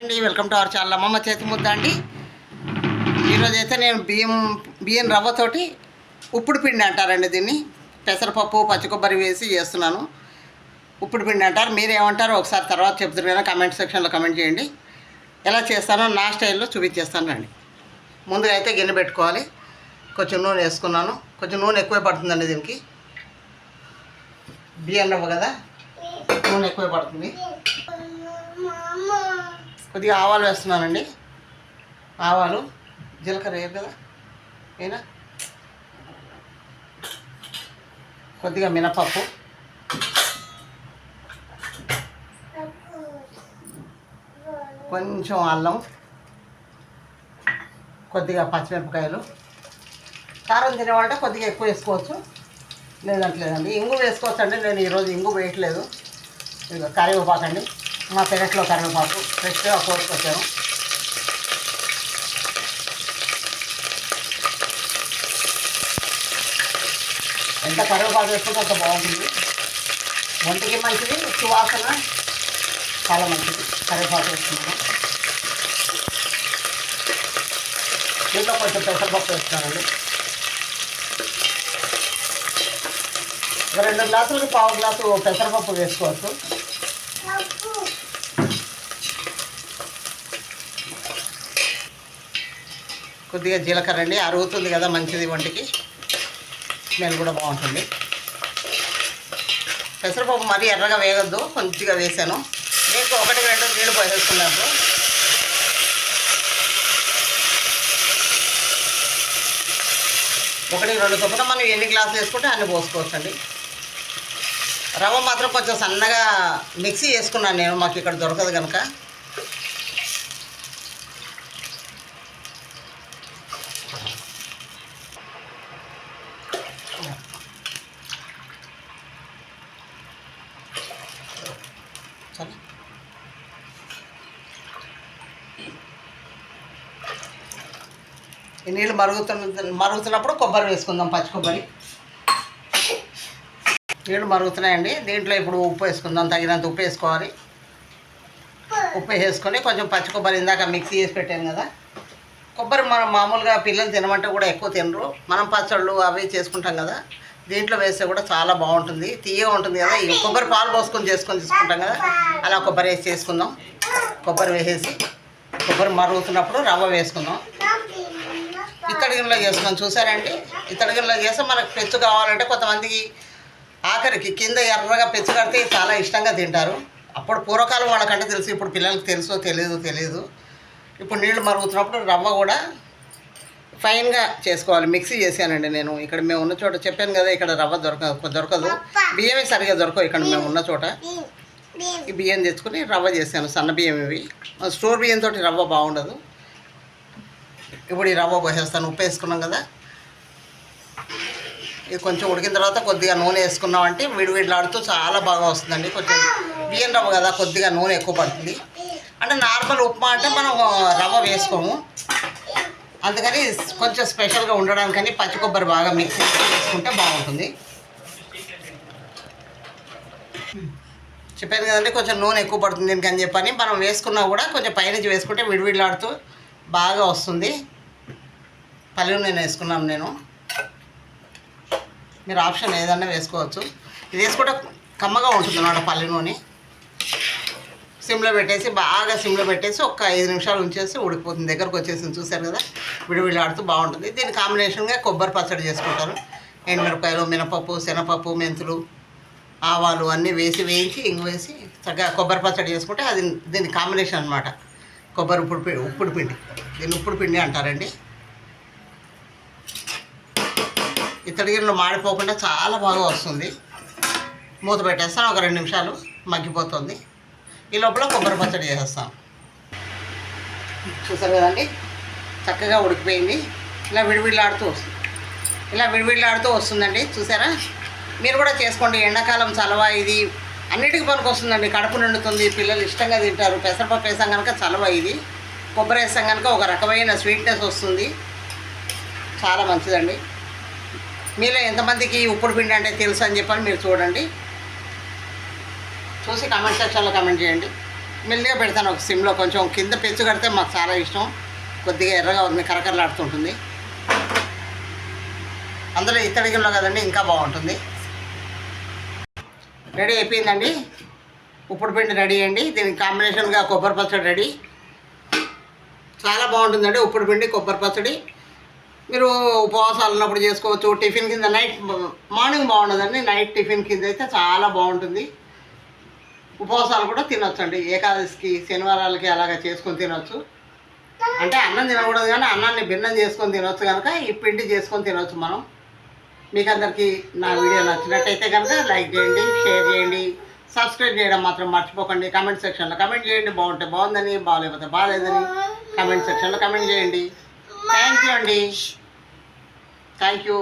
అండి welcome to our channel అమ్మమ్మ చేతి ముద్ద అండి. ఈరోజు అయితే నేను బియ్యం రవ్వతోటి ఉప్పుడు పిండి అంటారండి. దీన్ని పెసరపప్పు పచ్చి కొబ్బరి వేసి చేస్తున్నాను. ఉప్పుడు పిండి అంటారు, మీరు ఏమంటారో ఒకసారి తర్వాత చెప్తారు కదా, కామెంట్ సెక్షన్లో కామెంట్ చేయండి. ఎలా చేస్తానో నా స్టైల్లో చూపించేస్తాను రండి. ముందుగా అయితే గిన్నె పెట్టుకోవాలి. కొంచెం నూనె వేసుకున్నాను. కొంచెం నూనె ఎక్కువే పడుతుందండి దీనికి, బియ్యం రవ్వ కదా, నూనె ఎక్కువే పడుతుంది. కొద్దిగా ఆవాలు వేస్తున్నానండి. ఆవాలు జీలకర్ర వేయరు కదా, అయినా కొద్దిగా మినపప్పు, కొంచెం అల్లం, కొద్దిగా పచ్చిమిరపకాయలు. కారం తినేవాళ్ళంటే కొద్దిగా ఎక్కువ వేసుకోవచ్చు, లేదండి ఇంగు వేసుకోవచ్చు అండి. నేను ఈరోజు ఇంగు వేయట్లేదు. ఇక కరివేపాకు అండి, మా పెరట్లో కరివేపాకు ఫ్రెష్గా కోసుకొచ్చాను. ఎంత కరివేపాకు వేసుకుంటే అంత బాగుంటుంది, ఒంటికి మంచిది, సువాసన చాలా మంచిది. కరివేపాకు వేసుకున్నాను. దీంట్లో కొంచెం పెసరపప్పు వేస్తున్నానండి. 2 గ్లాసులకు 1/4 గ్లాసు పెసరపప్పు వేసుకోవచ్చు. కొద్దిగా జీలకర్ర అండి, అరుగుతుంది కదా, మంచిది ఒంటికి, స్మెల్ కూడా బాగుంటుంది. పెసరపప్పు మరీ ఎర్రగా వేగొద్దు, కొంచెంగా వేసాను. నేను 1-2 నీళ్ళు పోసేసుకున్నాను. ఒకటి 2 చొప్పున మనం ఎన్ని గ్లాసులు వేసుకుంటే అన్ని పోసుకోవచ్చండి. రవ్వ మాత్రం కొంచెం సన్నగా మిక్సీ చేసుకున్నాను నేను, మాకు ఇక్కడ దొరకదు కనుక. ఈ నీళ్ళు మరుగుతున్నప్పుడు కొబ్బరి వేసుకుందాం, పచ్చి కొబ్బరి. నీళ్ళు మరుగుతున్నాయండి. దీంట్లో ఇప్పుడు ఉప్పు వేసుకుందాం, తగినంత ఉప్పు వేసుకోవాలి. ఉప్పు వేసుకొని కొంచెం పచ్చి కొబ్బరి ఇందాక మిక్సీ చేసి పెట్టాను కదా, కొబ్బరి మనం మామూలుగా పిల్లలు తినమంటే కూడా ఎక్కువ తినరు. మనం పచ్చళ్ళు అవి చేసుకుంటాం కదా, దీంట్లో వేస్తే కూడా చాలా బాగుంటుంది, తీయగా ఉంటుంది కదా. ఈ కొబ్బరి పాలు పోసుకొని తీసుకుంటాం కదా, అలా కొబ్బరి వేసి చేసుకుందాం. కొబ్బరి వేసేసి కొబ్బరి మరుగుతున్నప్పుడు రవ్వ వేసుకుందాం. ఇత్తడి గిన్నెలో చేసుకుందాం. చూసారండి, ఇత్తడి గిన్నెలో చేస్తే మనకు పెచ్చు కావాలంటే కొంతమందికి ఆఖరికి కింద ఎర్రగా పెచ్చు కడితే చాలా ఇష్టంగా తింటారు. అప్పుడు పూర్వకాలం వాళ్ళకంటే తెలుసు, ఇప్పుడు పిల్లలకి తెలుసో తెలియదు. ఇప్పుడు నీళ్లు మరుగుతున్నప్పుడు రవ్వ కూడా ఫైన్గా చేసుకోవాలి. మిక్సీ చేశానండి నేను. ఇక్కడ మేము ఉన్న చోట చెప్పాను కదా, ఇక్కడ రవ్వ దొరకదు, బియ్యమే సరిగా దొరకవు ఇక్కడ మేము ఉన్న చోట. ఈ బియ్యం తెచ్చుకొని రవ్వ చేశాను, సన్న బియ్యం ఇవి. స్టోర్ బియ్యంతో రవ్వ బాగుండదు. ఇప్పుడు ఈ రవ్వ పోసేస్తాను. ఉప్పు వేసుకున్నాం కదా, ఇది కొంచెం ఉడికిన తర్వాత కొద్దిగా నూనె వేసుకున్నామంటే విడివిడిలాడుతూ చాలా బాగా వస్తుందండి. కొంచెం బియ్యం రవ్వ కదా, కొద్దిగా నూనె ఎక్కువ పడుతుంది. అంటే నార్మల్ ఉప్మా అంటే మనం రవ్వ వేసుకోము, అందుకని కొంచెం స్పెషల్గా ఉండడానికని పచ్చి కొబ్బరి బాగా మిక్స్ చేసుకుంటే బాగుంటుంది. చెప్పాను కదండి, కొంచెం నూనె ఎక్కువ పడుతుంది దీనికని చెప్పని మనం వేసుకున్నా కూడా కొంచెం పైనుంచి వేసుకుంటే విడివిడిలాడుతూ బాగా వస్తుంది. పల్లి నూనె వేసుకున్నాను నేను, మీరు ఆప్షన్ ఏదన్నా వేసుకోవచ్చు. ఇది వేసుకుంటే కమ్మగా ఉంటుంది అన్నమాట పల్లి నూనె. సిమ్లో పెట్టేసి బాగా సిమ్లో పెట్టేసి ఒక 5 నిమిషాలు ఉంచేసి ఉడికిపోతుంది, దగ్గరకు వచ్చేసింది. చూసారు కదా, విడివిడిలాడుతూ బాగుంటుంది. దీని కాంబినేషన్గా కొబ్బరి పచ్చడి చేసుకుంటారు. ఎండుమిరపకాయలు, మినపప్పు, శనగపప్పు, మెంతులు, ఆవాలు అన్నీ వేయించి ఇంగు వేసి చక్కగా కొబ్బరి పచ్చడి చేసుకుంటే అది దీని కాంబినేషన్ అనమాట. కొబ్బరి ఉప్పుడు పిండి, దీన్ని ఉప్పుడు పిండి అంటారండి. ఇత్తడి గిన్నెలో మాడిపోకుండా చాలా బాగా వస్తుంది. మూత పెట్టేస్తాను, ఒక 2 నిమిషాలు మగ్గిపోతుంది. ఈ లోపల కొబ్బరి పచ్చడి చేసేస్తాను. చూసారు కదండి, చక్కగా ఉడికిపోయింది. ఇలా విడివిడిలాడుతూ వస్తుందండి. చూసారా, మీరు కూడా చేసుకోండి. ఎండాకాలం చలవ ఇది అన్నిటికీ పనికి వస్తుందండి. కడుపు నిండుతుంది, పిల్లలు ఇష్టంగా తింటారు. పెసరపప్పు వేసాం కనుక చలవ ఇది, కొబ్బరి వేసాం కనుక ఒక రకమైన స్వీట్నెస్ వస్తుంది, చాలా మంచిదండి. మీలో ఎంతమందికి ఉప్పుడు పిండి అంటే తెలుసు అని చెప్పని మీరు చూడండి, చూసి కామెంట్ సెక్షన్లో కామెంట్ చేయండి. మెల్లిగా పెడతాను ఒక సిమ్లో. కొంచెం కింద పెంచు కడితే మాకు చాలా ఇష్టం. కొద్దిగా ఎర్రగా ఉంది, కరకరలాడుతుంటుంది. అందులో ఇత్తడి గిన్నెలో కదండి, ఇంకా బాగుంటుంది. రెడీ అయిపోయిందండి. ఉప్పుడు పిండి రెడీ అండి. దీనికి కాంబినేషన్గా కొబ్బరి పచ్చడి రెడీ. చాలా బాగుంటుందండి ఉప్పుడు పిండి కొబ్బరి పచ్చడి. మీరు ఉపవాసాలు ఉన్నప్పుడు చేసుకోవచ్చు. టిఫిన్ కింద మార్నింగ్ బాగుండదండి, నైట్ టిఫిన్ కింద అయితే చాలా బాగుంటుంది. ఉపవాసాలు కూడా తినొచ్చండి. ఏకాదశికి శనివారాలకి అలాగ చేసుకొని తినొచ్చు. అంటే అన్నం తినకూడదు కానీ అన్నాన్ని భిన్నం చేసుకొని తినొచ్చు కనుక ఈ పిండి చేసుకొని తినొచ్చు మనం. మీకు అందరికీ నా వీడియో నచ్చినట్టయితే కనుక లైక్ చేయండి, షేర్ చేయండి, సబ్స్క్రైబ్ చేయడం మాత్రం మర్చిపోకండి. కామెంట్ సెక్షన్లో కామెంట్ చేయండి. బాగుంటే బాగుందని, బాగాలేకపోతే బాగాలేదని కామెంట్ సెక్షన్లో కామెంట్ చేయండి. థ్యాంక్ యూ అండి. Thank you.